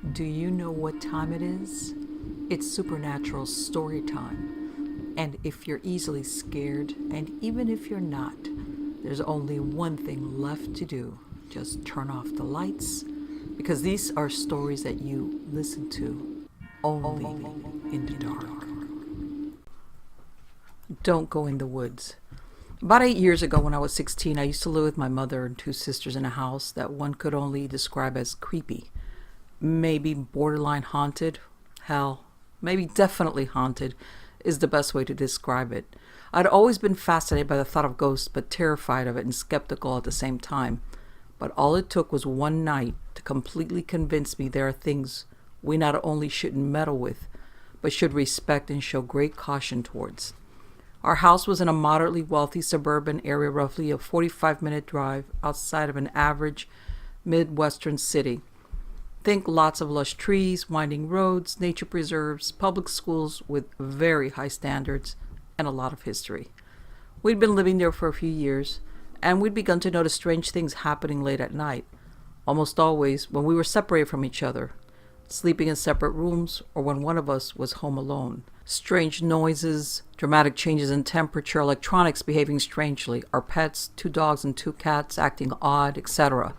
Do you know what time it is? It's supernatural story time. And if you're easily scared, and even if you're not, there's only one thing left to do. Just turn off the lights, because these are stories that you listen to only in the dark. Don't go in the woods. About 8 years ago, when I was 16, I used to live with my mother and two sisters in a house that one could only describe as creepy. Maybe borderline haunted. Hell, maybe definitely haunted is the best way to describe it. I'd always been fascinated by the thought of ghosts, but terrified of it and skeptical at the same time. But all it took was one night to completely convince me there are things we not only shouldn't meddle with, but should respect and show great caution towards. Our house was in a moderately wealthy suburban area, roughly a 45-minute drive outside of an average Midwestern city. Think lots of lush trees, winding roads, nature preserves, public schools with very high standards, and a lot of history. We'd been living there for a few years, and we'd begun to notice strange things happening late at night, almost always when we were separated from each other, sleeping in separate rooms, or when one of us was home alone. Strange noises, dramatic changes in temperature, electronics behaving strangely, our pets, 2 dogs and 2 cats acting odd, etc.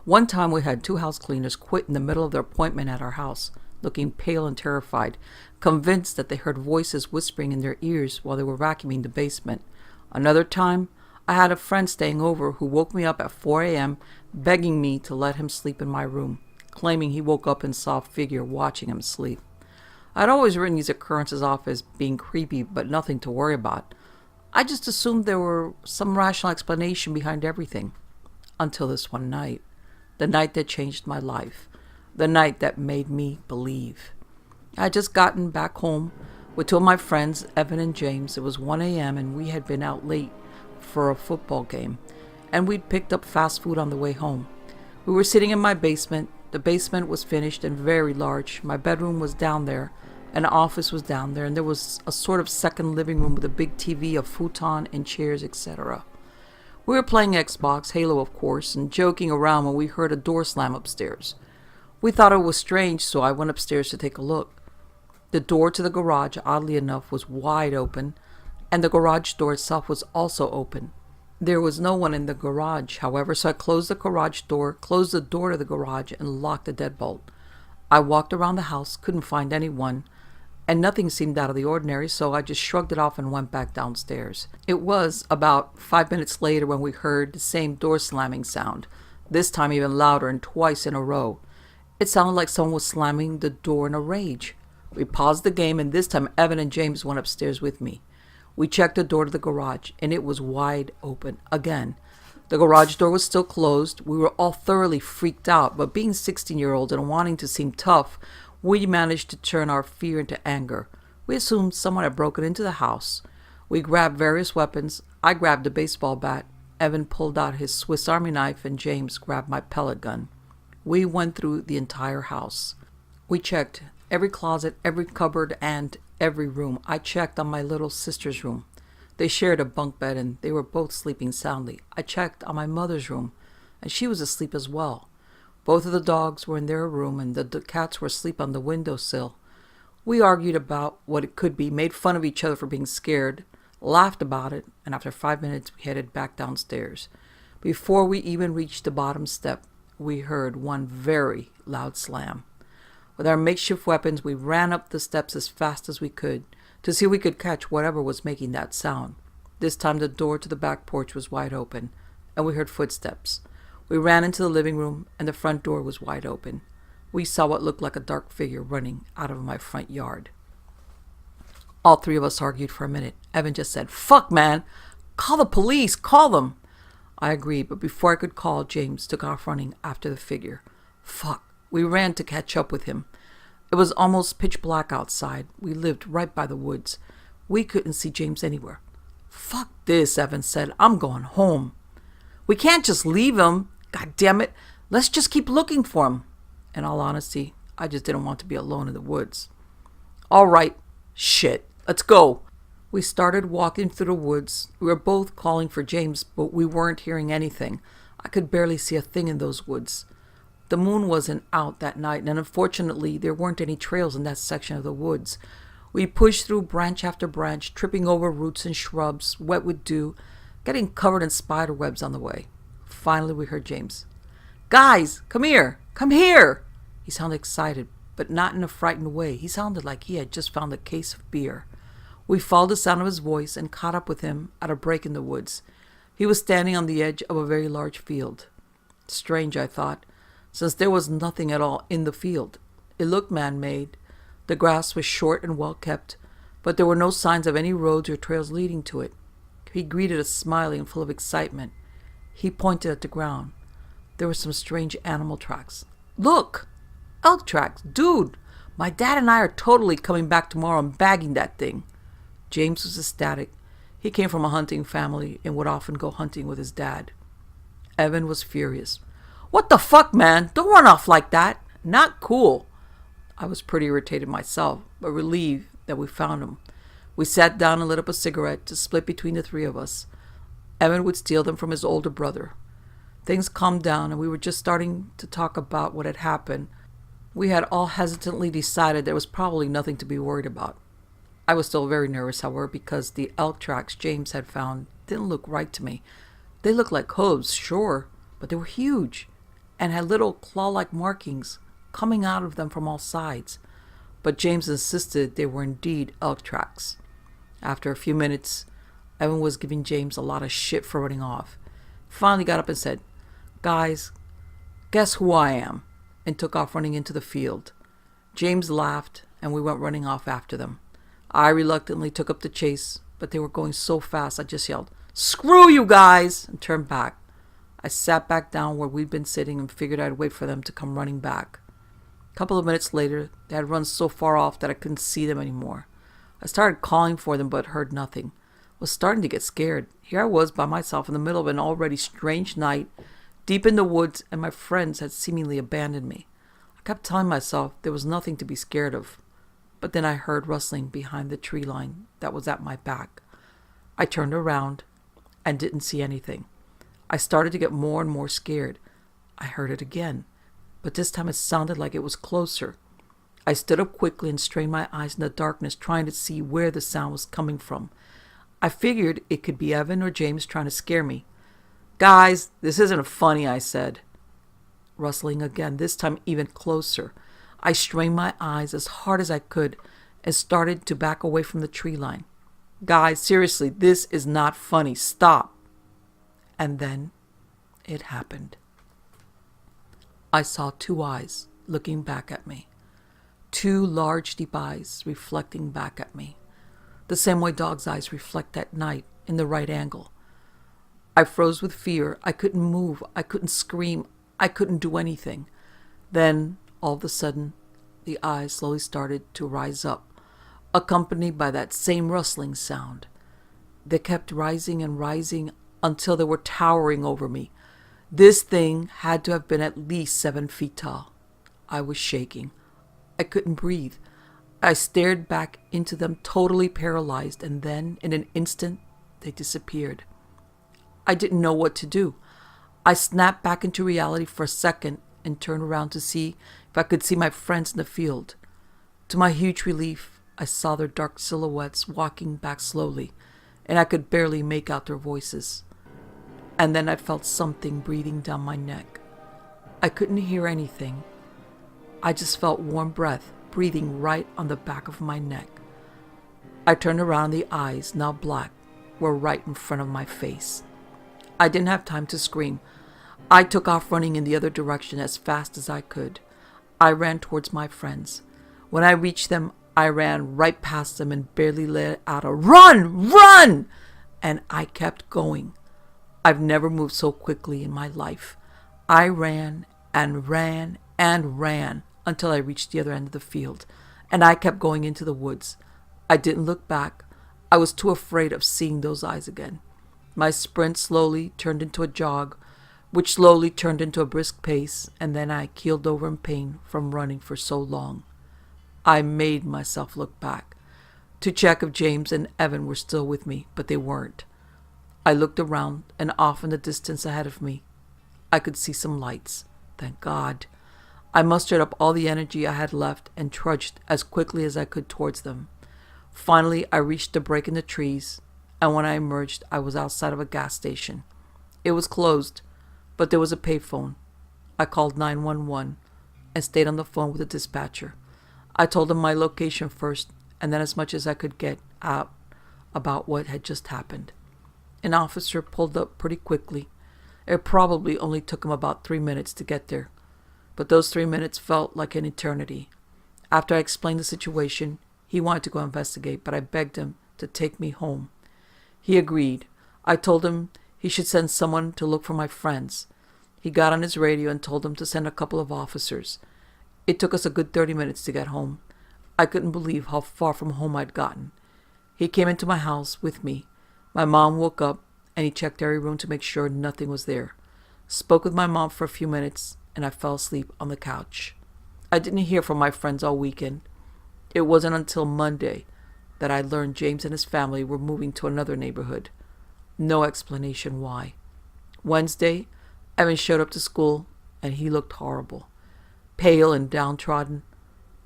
One time we had 2 house cleaners quit in the middle of their appointment at our house, looking pale and terrified, convinced that they heard voices whispering in their ears while they were vacuuming the basement. Another time, I had a friend staying over who woke me up at 4 a.m. begging me to let him sleep in my room, claiming he woke up and saw a figure watching him sleep. I'd always written these occurrences off as being creepy, but nothing to worry about. I just assumed there were some rational explanation behind everything. Until this one night. The night that changed my life. The night that made me believe. I had just gotten back home with 2 of my friends, Evan and James. It was 1 a.m. and we had been out late for a football game. And we'd picked up fast food on the way home. We were sitting in my basement. The basement was finished and very large. My bedroom was down there. An office was down there, and there was a sort of second living room with a big TV, a futon, and chairs, etc. We were playing Xbox, Halo of course, and joking around when we heard a door slam upstairs. We thought it was strange, so I went upstairs to take a look. The door to the garage, oddly enough, was wide open, and the garage door itself was also open. There was no one in the garage, however, so I closed the garage door, closed the door to the garage, and locked the deadbolt. I walked around the house, couldn't find anyone, and nothing seemed out of the ordinary, so I just shrugged it off and went back downstairs. It was about 5 minutes later when we heard the same door slamming sound, this time even louder and twice in a row. It sounded like someone was slamming the door in a rage. We paused the game, and this time Evan and James went upstairs with me. We checked the door to the garage, and it was wide open again. The garage door was still closed. We were all thoroughly freaked out, but being 16-year-olds and wanting to seem tough, we managed to turn our fear into anger. We assumed someone had broken into the house. We grabbed various weapons. I grabbed a baseball bat. Evan pulled out his Swiss Army knife, and James grabbed my pellet gun. We went through the entire house. We checked every closet, every cupboard, and every room. I checked on my little sister's room. They shared a bunk bed, and they were both sleeping soundly. I checked on my mother's room, and she was asleep as well. Both of the dogs were in their room, and the cats were asleep on the windowsill. We argued about what it could be, made fun of each other for being scared, laughed about it, and after 5 minutes we headed back downstairs. Before we even reached the bottom step, we heard one very loud slam. With our makeshift weapons, we ran up the steps as fast as we could to see if we could catch whatever was making that sound. This time the door to the back porch was wide open, and we heard footsteps. We ran into the living room, and the front door was wide open. We saw what looked like a dark figure running out of my front yard. All 3 of us argued for a minute. Evan just said, "Fuck, man! Call the police! Call them!" I agreed, but before I could call, James took off running after the figure. Fuck. We ran to catch up with him. It was almost pitch black outside. We lived right by the woods. We couldn't see James anywhere. "Fuck this," Evan said. "I'm going home." "We can't just leave him. God damn it. Let's just keep looking for him." In all honesty, I just didn't want to be alone in the woods. "All right. Shit. Let's go." We started walking through the woods. We were both calling for James, but we weren't hearing anything. I could barely see a thing in those woods. The moon wasn't out that night, and unfortunately there weren't any trails in that section of the woods. We pushed through branch after branch, tripping over roots and shrubs, wet with dew, getting covered in spider webs on the way. Finally we heard James. "Guys, come here! Come here!" He sounded excited, but not in a frightened way. He sounded like he had just found a case of beer. We followed the sound of his voice and caught up with him at a break in the woods. He was standing on the edge of a very large field. Strange, I thought, since there was nothing at all in the field. It looked man-made. The grass was short and well kept, but there were no signs of any roads or trails leading to it. He greeted us smiling and full of excitement. He pointed at the ground. There were some strange animal tracks. "Look! Elk tracks! Dude! My dad and I are totally coming back tomorrow and bagging that thing." James was ecstatic. He came from a hunting family and would often go hunting with his dad. Evan was furious. "What the fuck, man? Don't run off like that. Not cool." I was pretty irritated myself, but relieved that we found him. We sat down and lit up a cigarette to split between the three of us. Evan would steal them from his older brother. Things calmed down, and we were just starting to talk about what had happened. We had all hesitantly decided there was probably nothing to be worried about. I was still very nervous, however, because the elk tracks James had found didn't look right to me. They looked like hooves, sure, but they were huge and had little claw-like markings coming out of them from all sides. But James insisted they were indeed elk tracks. After a few minutes, Evan was giving James a lot of shit for running off. He finally got up and said, "Guys, guess who I am?" and took off running into the field. James laughed, and we went running off after them. I reluctantly took up the chase, but they were going so fast I just yelled, "Screw you guys!" and turned back. I sat back down where we'd been sitting and figured I'd wait for them to come running back. A couple of minutes later, they had run so far off that I couldn't see them anymore. I started calling for them but heard nothing. I was starting to get scared. Here I was by myself in the middle of an already strange night, deep in the woods, and my friends had seemingly abandoned me. I kept telling myself there was nothing to be scared of. But then I heard rustling behind the tree line that was at my back. I turned around and didn't see anything. I started to get more and more scared. I heard it again, but this time it sounded like it was closer. I stood up quickly and strained my eyes in the darkness, trying to see where the sound was coming from. I figured it could be Evan or James trying to scare me. "Guys, this isn't funny," I said. Rustling again, this time even closer. I strained my eyes as hard as I could and started to back away from the tree line. "Guys, seriously, this is not funny. Stop." And then it happened. I saw two eyes looking back at me. Two large, deep eyes reflecting back at me. The same way dogs' eyes reflect at night in the right angle. I froze with fear. I couldn't move. I couldn't scream. I couldn't do anything. Then, all of a sudden, the eyes slowly started to rise up, accompanied by that same rustling sound. They kept rising and rising until they were towering over me. This thing had to have been at least 7 feet tall. I was shaking. I couldn't breathe. I stared back into them, totally paralyzed, and then, in an instant, they disappeared. I didn't know what to do. I snapped back into reality for a second and turned around to see if I could see my friends in the field. To my huge relief, I saw their dark silhouettes walking back slowly, and I could barely make out their voices. And then I felt something breathing down my neck. I couldn't hear anything. I just felt warm breath breathing right on the back of my neck. I turned around, the eyes, now black, were right in front of my face. I didn't have time to scream. I took off running in the other direction as fast as I could. I ran towards my friends. When I reached them, I ran right past them and barely let out a "Run! Run!" And I kept going. I've never moved so quickly in my life. I ran and ran and ran until I reached the other end of the field, and I kept going into the woods. I didn't look back. I was too afraid of seeing those eyes again. My sprint slowly turned into a jog, which slowly turned into a brisk pace, and then I keeled over in pain from running for so long. I made myself look back to check if James and Evan were still with me, but they weren't. I looked around, and off in the distance ahead of me, I could see some lights. Thank God. I mustered up all the energy I had left and trudged as quickly as I could towards them. Finally, I reached the break in the trees, and when I emerged, I was outside of a gas station. It was closed, but there was a payphone. I called 911 and stayed on the phone with the dispatcher. I told him my location first, and then as much as I could get out about what had just happened. An officer pulled up pretty quickly. It probably only took him about 3 minutes to get there, but those 3 minutes felt like an eternity. After I explained the situation, he wanted to go investigate, but I begged him to take me home. He agreed. I told him he should send someone to look for my friends. He got on his radio and told them to send a couple of officers. It took us a good 30 minutes to get home. I couldn't believe how far from home I'd gotten. He came into my house with me. My mom woke up, and he checked every room to make sure nothing was there. Spoke with my mom for a few minutes, and I fell asleep on the couch. I didn't hear from my friends all weekend. It wasn't until Monday that I learned James and his family were moving to another neighborhood. No explanation why. Wednesday, Evan showed up to school, and he looked horrible, pale and downtrodden.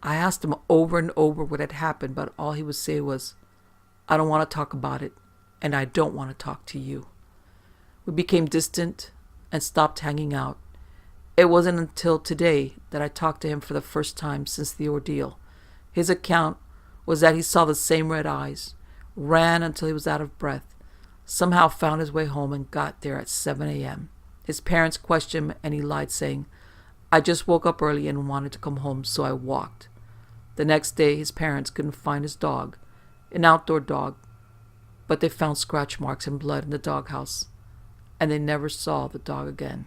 I asked him over and over what had happened, but all he would say was, "I don't want to talk about it, and I don't want to talk to you." We became distant and stopped hanging out. It wasn't until today that I talked to him for the first time since the ordeal. His account was that he saw the same red eyes, ran until he was out of breath, somehow found his way home and got there at 7 a.m. His parents questioned him and he lied, saying, "I just woke up early and wanted to come home, so I walked." The next day, his parents couldn't find his dog, an outdoor dog, but they found scratch marks and blood in the doghouse, and they never saw the dog again.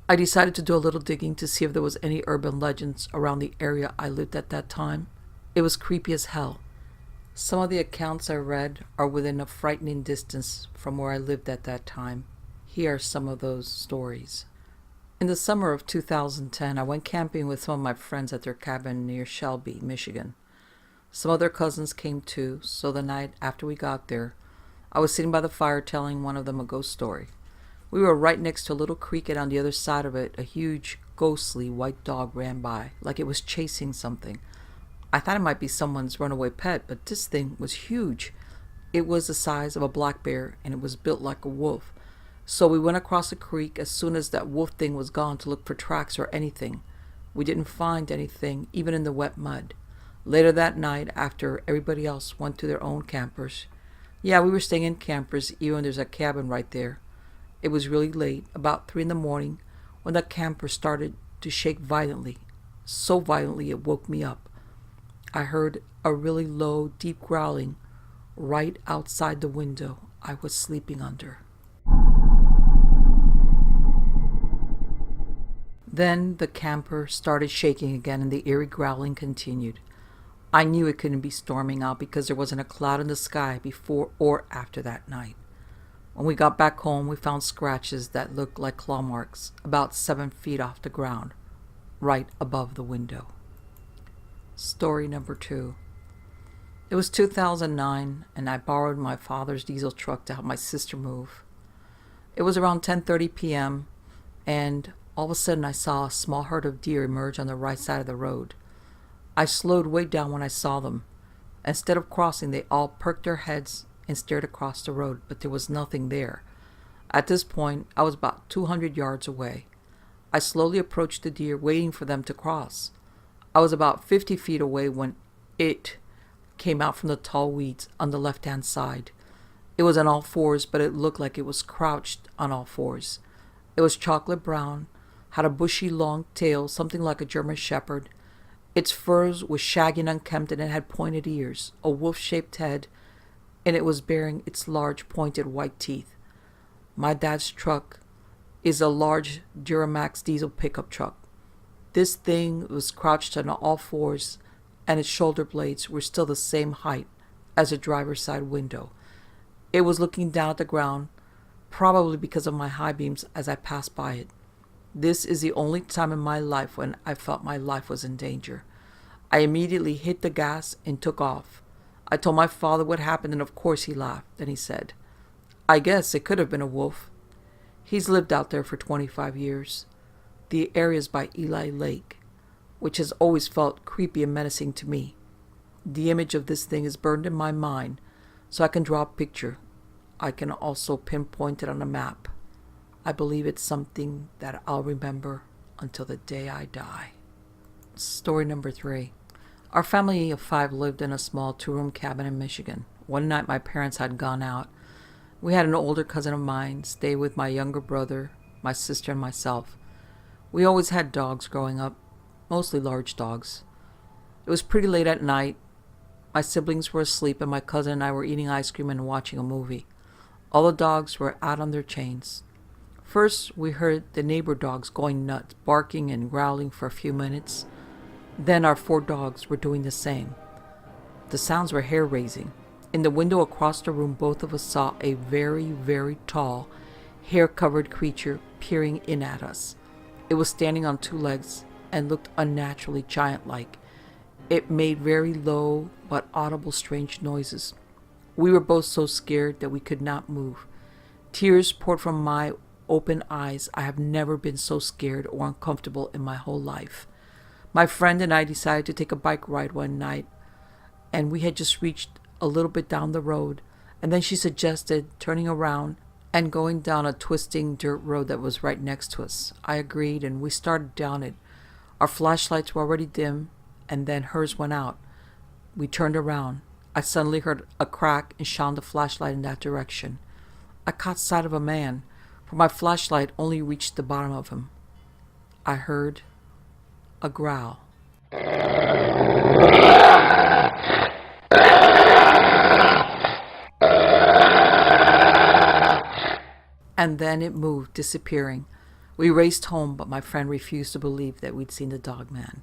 I decided to do a little digging to see if there was any urban legends around the area I lived at that time. It was creepy as hell. Some of the accounts I read are within a frightening distance from where I lived at that time. Here are some of those stories. In the summer of 2010, I went camping with some of my friends at their cabin near Shelby, Michigan. Some of their cousins came too, so the night after we got there, I was sitting by the fire telling one of them a ghost story. We were right next to a little creek, and on the other side of it, a huge, ghostly white dog ran by, like it was chasing something. I thought it might be someone's runaway pet, but this thing was huge. It was the size of a black bear, and it was built like a wolf. So we went across the creek as soon as that wolf thing was gone to look for tracks or anything. We didn't find anything, even in the wet mud. Later that night, after everybody else went to their own campers. Yeah, we were staying in campers, even there's a cabin right there. It was really late, about 3 a.m, when the camper started to shake violently. So violently it woke me up. I heard a really low, deep growling right outside the window I was sleeping under. Then the camper started shaking again and the eerie growling continued. I knew it couldn't be storming out because there wasn't a cloud in the sky before or after that night. When we got back home, we found scratches that looked like claw marks about 7 feet off the ground, right above the window. Story number 2. It was 2009, and I borrowed my father's diesel truck to help my sister move. It was around 10:30 p.m., and all of a sudden I saw a small herd of deer emerge on the right side of the road. I slowed way down when I saw them. Instead of crossing, they all perked their heads and stared across the road, but there was nothing there. At this point, I was about 200 yards away. I slowly approached the deer, waiting for them to cross. I was about 50 feet away when it came out from the tall weeds on the left-hand side. It was on all fours, but it looked like it was crouched on all fours. It was chocolate brown, had a bushy long tail, something like a German shepherd. Its fur was shaggy and unkempt, and it had pointed ears, a wolf-shaped head, and it was bearing its large pointed white teeth. My dad's truck is a large Duramax diesel pickup truck. This thing was crouched on all fours, and its shoulder blades were still the same height as the driver's side window. It was looking down at the ground, probably because of my high beams as I passed by it. This is the only time in my life when I felt my life was in danger. I immediately hit the gas and took off. I told my father what happened, and of course he laughed. Then he said, "I guess it could have been a wolf." He's lived out there for 25 years. The area is by Eli Lake. which has always felt creepy and menacing to me. The image of this thing is burned in my mind, so I can draw a picture. I can also pinpoint it on a map. I believe it's something that I'll remember until the day I die. Story number 3. Our family of 5 lived in a small 2-room cabin in Michigan. One night my parents had gone out. We had an older cousin of mine stay with my younger brother, my sister, and myself. We always had dogs growing up, mostly large dogs. It was pretty late at night. My siblings were asleep and my cousin and I were eating ice cream and watching a movie. All the dogs were out on their chains. First, we heard the neighbor dogs going nuts, barking and growling for a few minutes. Then our 4 dogs were doing the same. The sounds were hair-raising. In the window across the room, both of us saw a very, very tall, hair-covered creature peering in at us. It was standing on 2 legs and looked unnaturally giant-like. It made very low but audible strange noises. We were both so scared that we could not move. Tears poured from my open eyes. I have never been so scared or uncomfortable in my whole life. My friend and I decided to take a bike ride one night, and we had just reached a little bit down the road, and then she suggested turning around and going down a twisting dirt road that was right next to us. I agreed, and we started down it. Our flashlights were already dim, and then hers went out. We turned around. I suddenly heard a crack and shone the flashlight in that direction. I caught sight of a man, for my flashlight only reached the bottom of him. I heard a growl. And then it moved, disappearing. We raced home, but my friend refused to believe that we'd seen the dog man.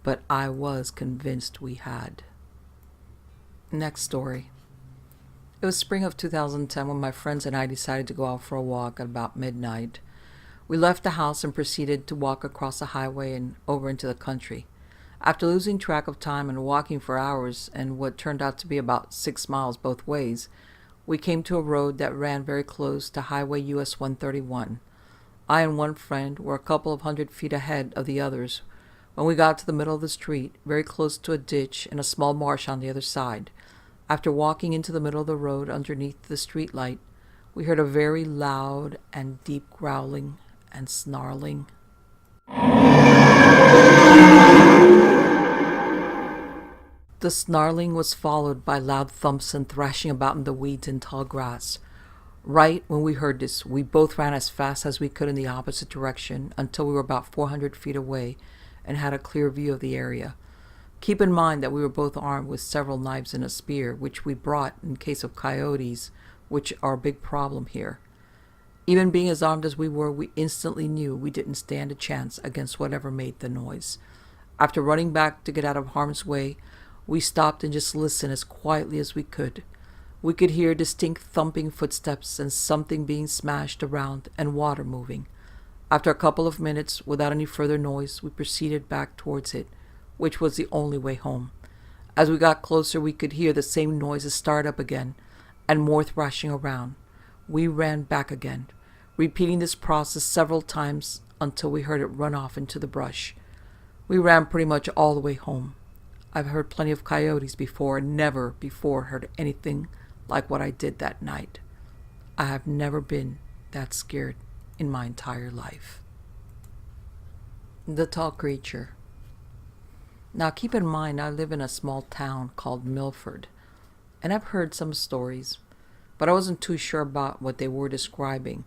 But I was convinced we had. Next story. It was spring of 2010 when my friends and I decided to go out for a walk at about midnight. We left the house and proceeded to walk across the highway and over into the country. After losing track of time and walking for hours and what turned out to be about 6 miles both ways, we came to a road that ran very close to Highway US 131. I and one friend were a couple of 100 feet ahead of the others when we got to the middle of the street, very close to a ditch and a small marsh on the other side. After walking into the middle of the road underneath the street light, we heard a very loud and deep growling and snarling. The snarling was followed by loud thumps and thrashing about in the weeds and tall grass. Right when we heard this, we both ran as fast as we could in the opposite direction until we were about 400 feet away and had a clear view of the area. Keep in mind that we were both armed with several knives and a spear, which we brought in case of coyotes, which are a big problem here. Even being as armed as we were, we instantly knew we didn't stand a chance against whatever made the noise. After running back to get out of harm's way, we stopped and just listened as quietly as we could. We could hear distinct thumping footsteps and something being smashed around and water moving. After a couple of minutes, without any further noise, we proceeded back towards it, which was the only way home. As we got closer, we could hear the same noises start up again, and more thrashing around. We ran back again, repeating this process several times until we heard it run off into the brush. We ran pretty much all the way home. I've heard plenty of coyotes before and never before heard anything like what I did that night. I have never been that scared in my entire life. The tall creature. Now keep in mind I live in a small town called Milford, and I've heard some stories, but I wasn't too sure about what they were describing,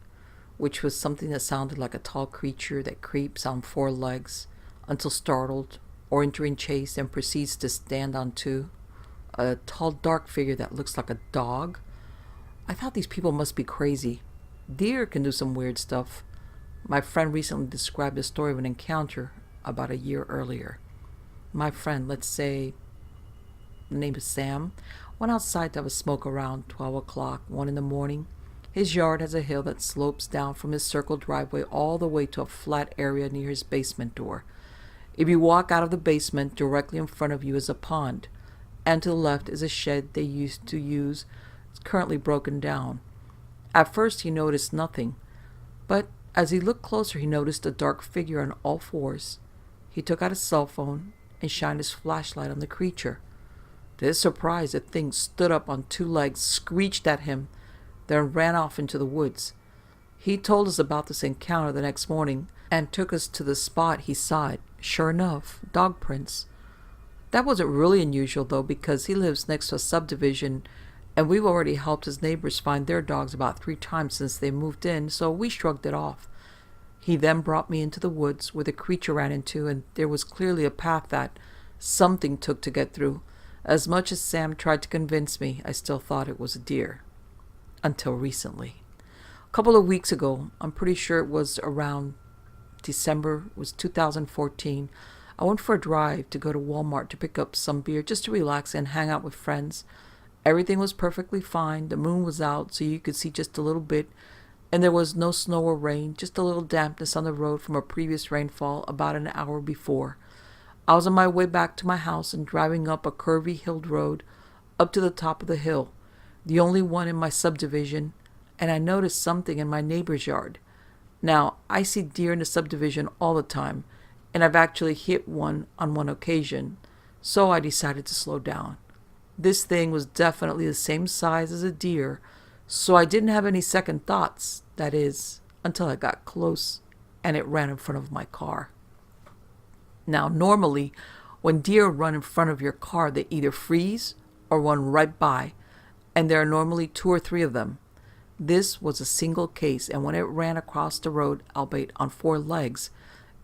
which was something that sounded like a tall creature that creeps on 4 legs until startled or entering chase and proceeds to stand on 2. A tall dark figure that looks like a dog. I thought these people must be crazy. Deer can do some weird stuff. My friend recently described the story of an encounter about a year earlier. My friend, let's say the name is Sam, went outside to have a smoke around 12 o'clock, 1 in the morning. His yard has a hill that slopes down from his circle driveway all the way to a flat area near his basement door. If you walk out of the basement, directly in front of you is a pond, and to the left is a shed they used to use. It's currently broken down. At first he noticed nothing, but as he looked closer he noticed a dark figure on all 4s, He took out his cell phone and shined his flashlight on the creature. To his surprise, the thing stood up on two legs, screeched at him, then ran off into the woods. He told us about this encounter the next morning and took us to the spot he saw it. Sure enough, dog prints. That wasn't really unusual, though, because he lives next to a subdivision, and we've already helped his neighbors find their dogs about 3 times since they moved in, so we shrugged it off. He then brought me into the woods where the creature ran into, and there was clearly a path that something took to get through. As much as Sam tried to convince me, I still thought it was a deer. Until recently. A couple of weeks ago, I'm pretty sure it was around December, it was 2014, I went for a drive to go to Walmart to pick up some beer just to relax and hang out with friends. Everything was perfectly fine. The moon was out, so you could see just a little bit, and there was no snow or rain, just a little dampness on the road from a previous rainfall about an hour before. I was on my way back to my house and driving up a curvy hilled road up to the top of the hill, the only one in my subdivision, and I noticed something in my neighbor's yard. Now, I see deer in the subdivision all the time, and I've actually hit one on one occasion, so I decided to slow down. This thing was definitely the same size as a deer, so I didn't have any second thoughts, that is, until I got close and it ran in front of my car. Now, normally, when deer run in front of your car, they either freeze or run right by, and there are normally 2 or 3 of them. This was a single case, and when it ran across the road, albeit on 4 legs,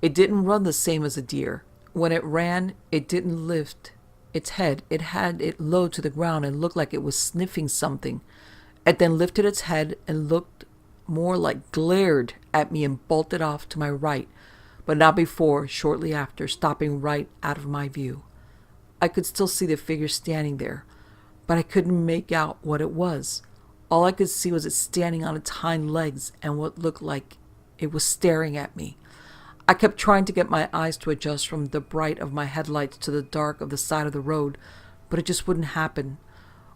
it didn't run the same as a deer. When it ran, it didn't lift its head. It had it low to the ground and looked like it was sniffing something. It then lifted its head and looked more like glared at me and bolted off to my right, but not before, shortly after, stopping right out of my view. I could still see the figure standing there, but I couldn't make out what it was. All I could see was it standing on its hind legs and what looked like it was staring at me. I kept trying to get my eyes to adjust from the bright of my headlights to the dark of the side of the road, but it just wouldn't happen.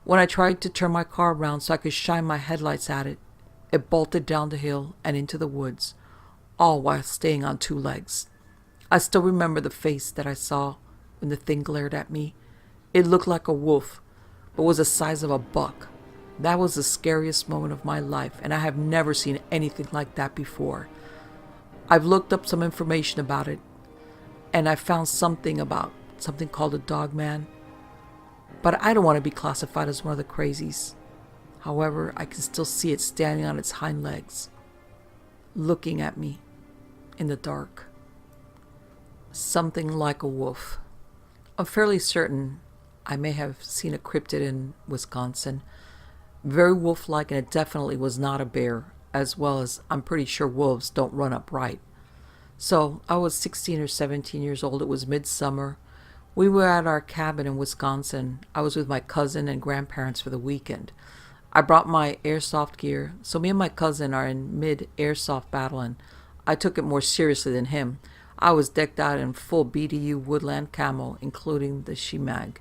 When I tried to turn my car around so I could shine my headlights at it, it bolted down the hill and into the woods, all while staying on 2 legs. I still remember the face that I saw when the thing glared at me. It looked like a wolf, but was the size of a buck. That was the scariest moment of my life, and I have never seen anything like that before. I've looked up some information about it, and I found something called a dog man, but I don't want to be classified as one of the crazies. However, I can still see it standing on its hind legs, looking at me in the dark. Something like a wolf. I'm fairly certain I may have seen a cryptid in Wisconsin. Very wolf-like, and it definitely was not a bear, as well as I'm pretty sure wolves don't run upright. So I was 16 or 17 years old. It was midsummer. We were at our cabin in Wisconsin. I was with my cousin and grandparents for the weekend. I brought my airsoft gear, so me and my cousin are in mid-airsoft battle, and I took it more seriously than him. I was decked out in full BDU woodland camo, including the shemag.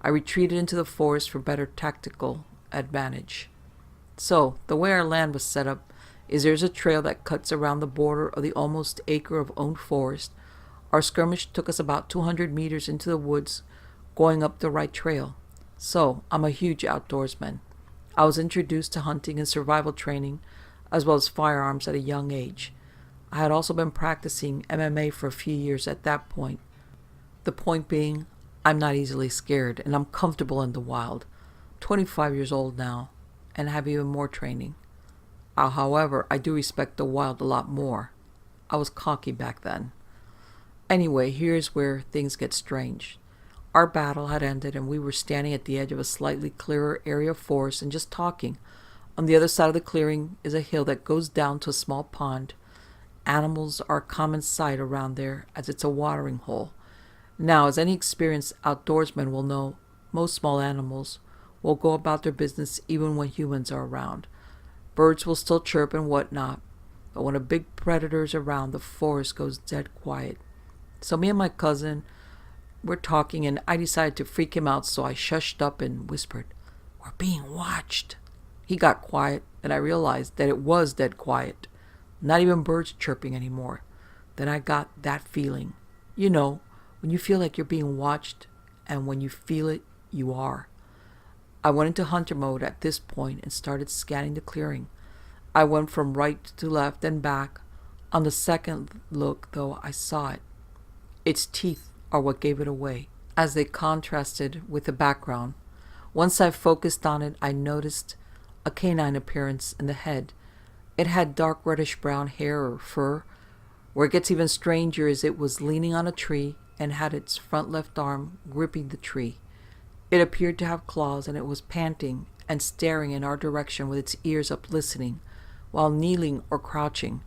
I retreated into the forest for better tactical advantage. So, the way our land was set up is there's a trail that cuts around the border of the almost acre of owned forest. Our skirmish took us about 200 meters into the woods, going up the right trail. So, I'm a huge outdoorsman. I was introduced to hunting and survival training, as well as firearms at a young age. I had also been practicing MMA for a few years at that point. The point being, I'm not easily scared, and I'm comfortable in the wild. 25 years old now, and have even more training. However, I do respect the wild a lot more. I was cocky back then. Anyway, here's where things get strange. Our battle had ended, and we were standing at the edge of a slightly clearer area of forest and just talking. On the other side of the clearing is a hill that goes down to a small pond. Animals are a common sight around there, as it's a watering hole. Now, as any experienced outdoorsman will know, most small animals will go about their business even when humans are around. Birds will still chirp and whatnot, but when a big predator is around, the forest goes dead quiet. So me and my cousin were talking, and I decided to freak him out, so I shushed up and whispered, "We're being watched." He got quiet, and I realized that it was dead quiet. Not even birds chirping anymore. Then I got that feeling. You know, when you feel like you're being watched, and when you feel it, you are. I went into hunter mode at this point and started scanning the clearing. I went from right to left and back. On the second look, though, I saw it. Its teeth are what gave it away, as they contrasted with the background. Once I focused on it, I noticed a canine appearance in the head. It had dark reddish-brown hair or fur. Where it gets even stranger is it was leaning on a tree and had its front left arm gripping the tree. It appeared to have claws, and it was panting and staring in our direction with its ears up listening, while kneeling or crouching.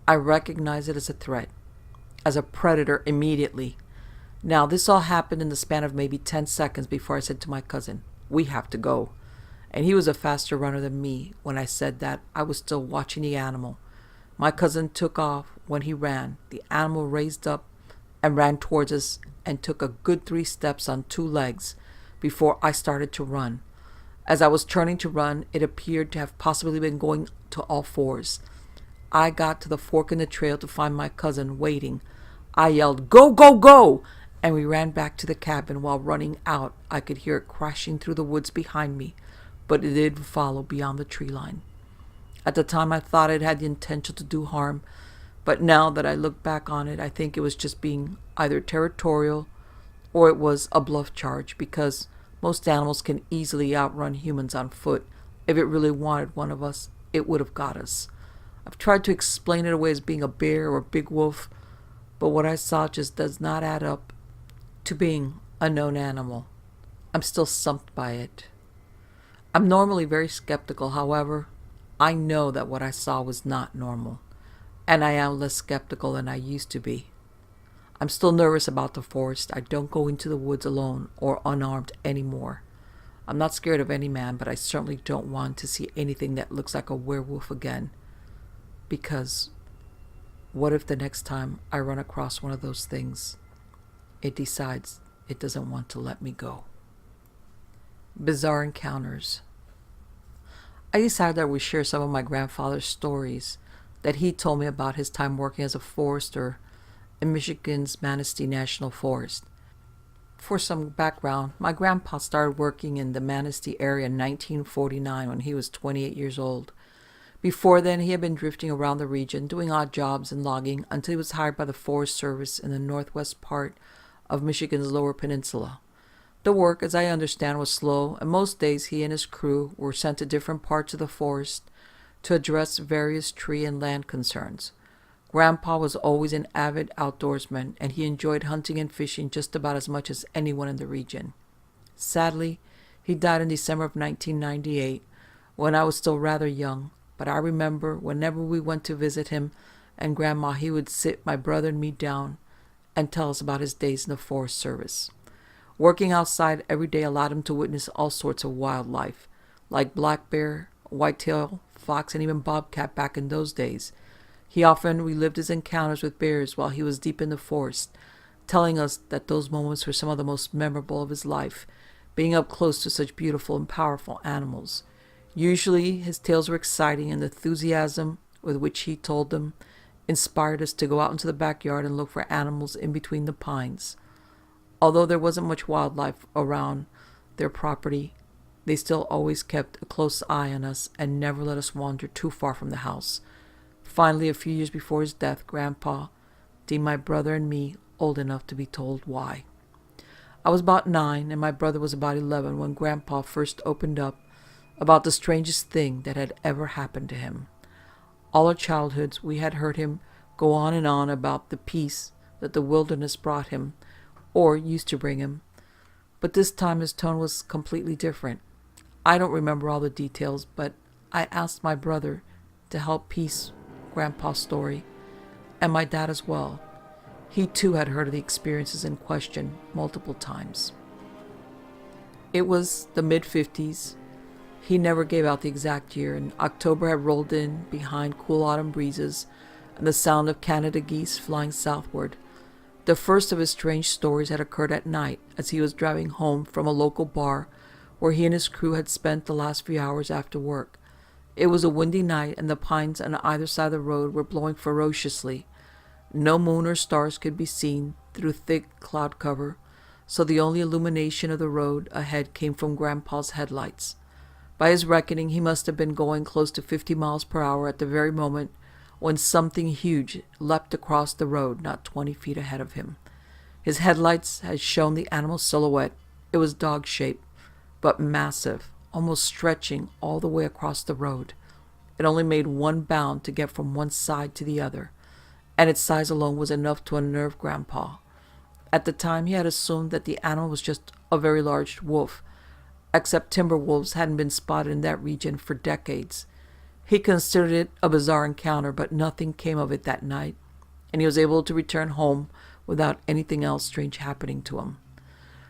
I recognized it as a threat, as a predator immediately. Now, this all happened in the span of maybe 10 seconds before I said to my cousin, "We have to go." And he was a faster runner than me. When I said that, I was still watching the animal. My cousin took off. When he ran, the animal raised up and ran towards us and took a good 3 steps on 2 legs before I started to run. As I was turning to run, it appeared to have possibly been going to all 4s. I got to the fork in the trail to find my cousin waiting. I yelled, "Go, go, go!" And we ran back to the cabin. While running out, I could hear it crashing through the woods behind me, but it did follow beyond the tree line. At the time, I thought it had the intention to do harm, but now that I look back on it, I think it was just being either territorial or it was a bluff charge, because most animals can easily outrun humans on foot. If it really wanted one of us, it would have got us. I've tried to explain it away as being a bear or a big wolf, but what I saw just does not add up to being a known animal. I'm still stumped by it. I'm normally very skeptical, however, I know that what I saw was not normal, and I am less skeptical than I used to be. I'm still nervous about the forest. I don't go into the woods alone or unarmed anymore. I'm not scared of any man, but I certainly don't want to see anything that looks like a werewolf again. Because what if the next time I run across one of those things, it decides it doesn't want to let me go? Bizarre encounters. I decided I would share some of my grandfather's stories that he told me about his time working as a forester in Michigan's Manistee National Forest. For some background, my grandpa started working in the Manistee area in 1949 when he was 28 years old. Before then, he had been drifting around the region, doing odd jobs and logging until he was hired by the Forest Service in the northwest part of Michigan's Lower Peninsula. The work, as I understand, was slow, and most days he and his crew were sent to different parts of the forest to address various tree and land concerns. Grandpa was always an avid outdoorsman, and he enjoyed hunting and fishing just about as much as anyone in the region. Sadly, he died in December of 1998, when I was still rather young, but I remember whenever we went to visit him and Grandma, he would sit my brother and me down and tell us about his days in the Forest Service. Working outside every day allowed him to witness all sorts of wildlife, like black bear, whitetail, fox, and even bobcat back in those days. He often relived his encounters with bears while he was deep in the forest, telling us that those moments were some of the most memorable of his life, being up close to such beautiful and powerful animals. Usually his tales were exciting, and the enthusiasm with which he told them inspired us to go out into the backyard and look for animals in between the pines. Although there wasn't much wildlife around their property, they still always kept a close eye on us and never let us wander too far from the house. Finally, a few years before his death, Grandpa deemed my brother and me old enough to be told why. I was about 9 and my brother was about 11 when Grandpa first opened up about the strangest thing that had ever happened to him. All our childhoods, we had heard him go on and on about the peace that the wilderness brought him, or used to bring him. But this time his tone was completely different. I don't remember all the details, but I asked my brother to help piece Grandpa's story, and my dad as well. He too had heard of the experiences in question multiple times. It was the mid-50s. He never gave out the exact year, and October had rolled in behind cool autumn breezes and the sound of Canada geese flying southward. The first of his strange stories had occurred at night as he was driving home from a local bar where he and his crew had spent the last few hours after work. It was a windy night, and the pines on either side of the road were blowing ferociously. No moon or stars could be seen, through thick cloud cover, so the only illumination of the road ahead came from Grandpa's headlights. By his reckoning, he must have been going close to 50 miles per hour at the very moment when something huge leapt across the road not 20 feet ahead of him. His headlights had shown the animal's silhouette. It was dog-shaped, but massive, almost stretching all the way across the road. It only made one bound to get from one side to the other, and its size alone was enough to unnerve Grandpa. At the time, he had assumed that the animal was just a very large wolf, except timber wolves hadn't been spotted in that region for decades. He considered it a bizarre encounter, but nothing came of it that night, and he was able to return home without anything else strange happening to him.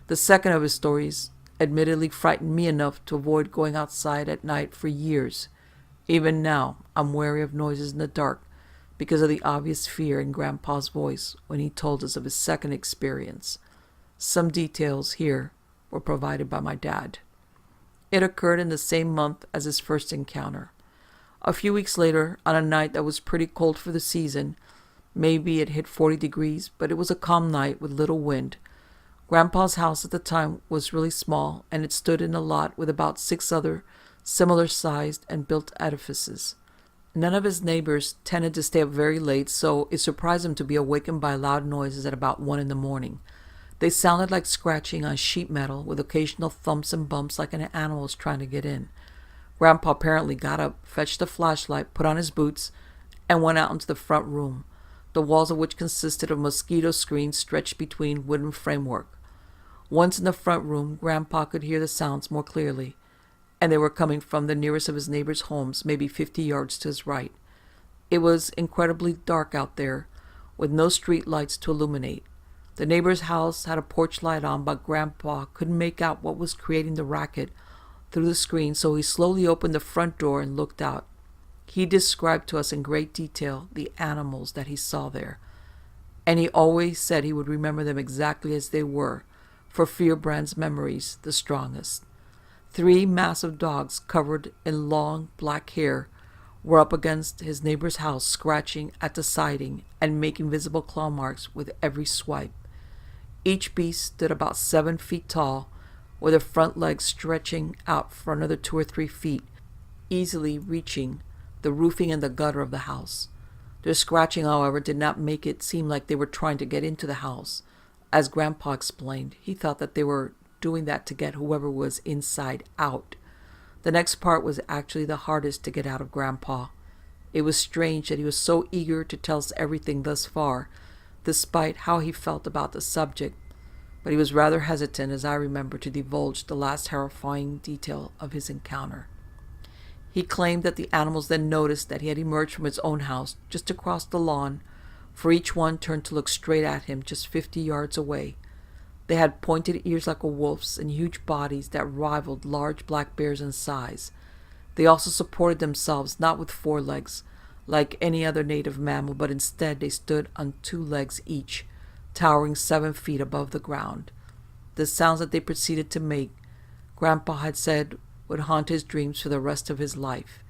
The second of his stories admittedly frightened me enough to avoid going outside at night for years. Even now, I'm wary of noises in the dark because of the obvious fear in Grandpa's voice when he told us of his second experience. Some details here were provided by my dad. It occurred in the same month as his first encounter. A few weeks later, on a night that was pretty cold for the season, maybe it hit 40 degrees, but it was a calm night with little wind. Grandpa's house at the time was really small, and it stood in a lot with about 6 other similar-sized and built edifices. None of his neighbors tended to stay up very late, so it surprised him to be awakened by loud noises at about 1 in the morning. They sounded like scratching on sheet metal, with occasional thumps and bumps like an animal was trying to get in. Grandpa apparently got up, fetched a flashlight, put on his boots, and went out into the front room, the walls of which consisted of mosquito screens stretched between wooden framework. Once in the front room, Grandpa could hear the sounds more clearly, and they were coming from the nearest of his neighbors' homes, maybe 50 yards to his right. It was incredibly dark out there, with no street lights to illuminate. The neighbor's house had a porch light on, but Grandpa couldn't make out what was creating the racket through the screen, so he slowly opened the front door and looked out. He described to us in great detail the animals that he saw there, and he always said he would remember them exactly as they were, for fear Brand's memories the strongest. 3 massive dogs covered in long black hair were up against his neighbor's house, scratching at the siding and making visible claw marks with every swipe. Each beast stood about 7 feet tall, with their front legs stretching out for another 2 or 3 feet, easily reaching the roofing and the gutter of the house. Their scratching, however, did not make it seem like they were trying to get into the house. As Grandpa explained, he thought that they were doing that to get whoever was inside out. The next part was actually the hardest to get out of Grandpa. It was strange that he was so eager to tell us everything thus far, despite how he felt about the subject, but he was rather hesitant, as I remember, to divulge the last horrifying detail of his encounter. He claimed that the animals then noticed that he had emerged from his own house just across the lawn, for each one turned to look straight at him just 50 yards away. They had pointed ears like a wolf's and huge bodies that rivaled large black bears in size. They also supported themselves not with 4 legs, like any other native mammal, but instead they stood on 2 legs each, towering 7 feet above the ground. The sounds that they proceeded to make, Grandpa had said, would haunt his dreams for the rest of his life.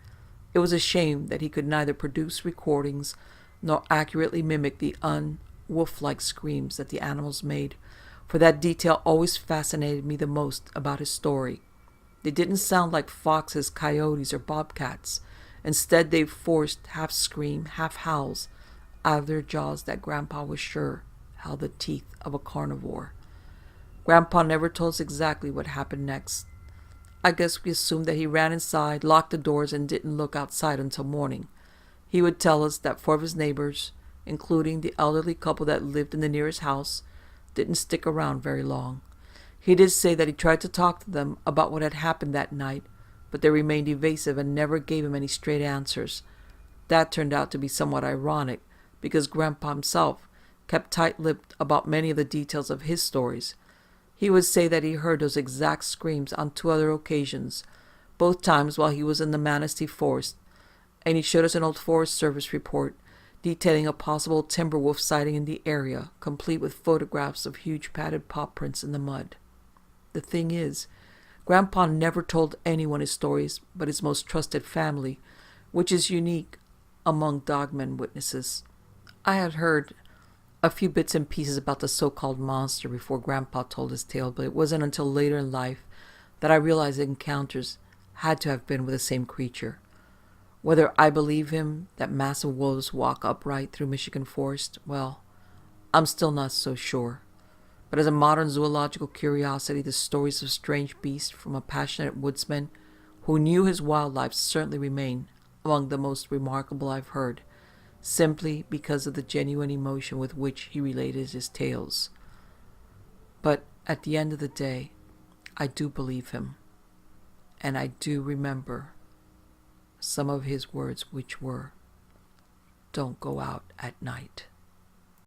It was a shame that he could neither produce recordings nor accurately mimic the un-wolf-like screams that the animals made, for that detail always fascinated me the most about his story. They didn't sound like foxes, coyotes, or bobcats. Instead, they forced half-scream, half-howls out of their jaws that Grandpa was sure held the teeth of a carnivore. Grandpa never told us exactly what happened next. I guess we assumed that he ran inside, locked the doors, and didn't look outside until morning. He would tell us that 4 of his neighbors, including the elderly couple that lived in the nearest house, didn't stick around very long. He did say that he tried to talk to them about what had happened that night, but they remained evasive and never gave him any straight answers. That turned out to be somewhat ironic, because Grandpa himself kept tight-lipped about many of the details of his stories. He would say that he heard those exact screams on 2 other occasions, both times while he was in the Manistee Forest, and he showed us an old Forest Service report detailing a possible timber wolf sighting in the area, complete with photographs of huge padded paw prints in the mud. The thing is, Grandpa never told anyone his stories but his most trusted family, which is unique among dogmen witnesses. I had heard a few bits and pieces about the so-called monster before Grandpa told his tale, but it wasn't until later in life that I realized the encounters had to have been with the same creature. Whether I believe him that massive wolves walk upright through Michigan forest, well, I'm still not so sure. But as a modern zoological curiosity, the stories of strange beasts from a passionate woodsman who knew his wildlife certainly remain among the most remarkable I've heard, simply because of the genuine emotion with which he related his tales. But at the end of the day, I do believe him, and I do remember some of his words, which were, "Don't go out at night."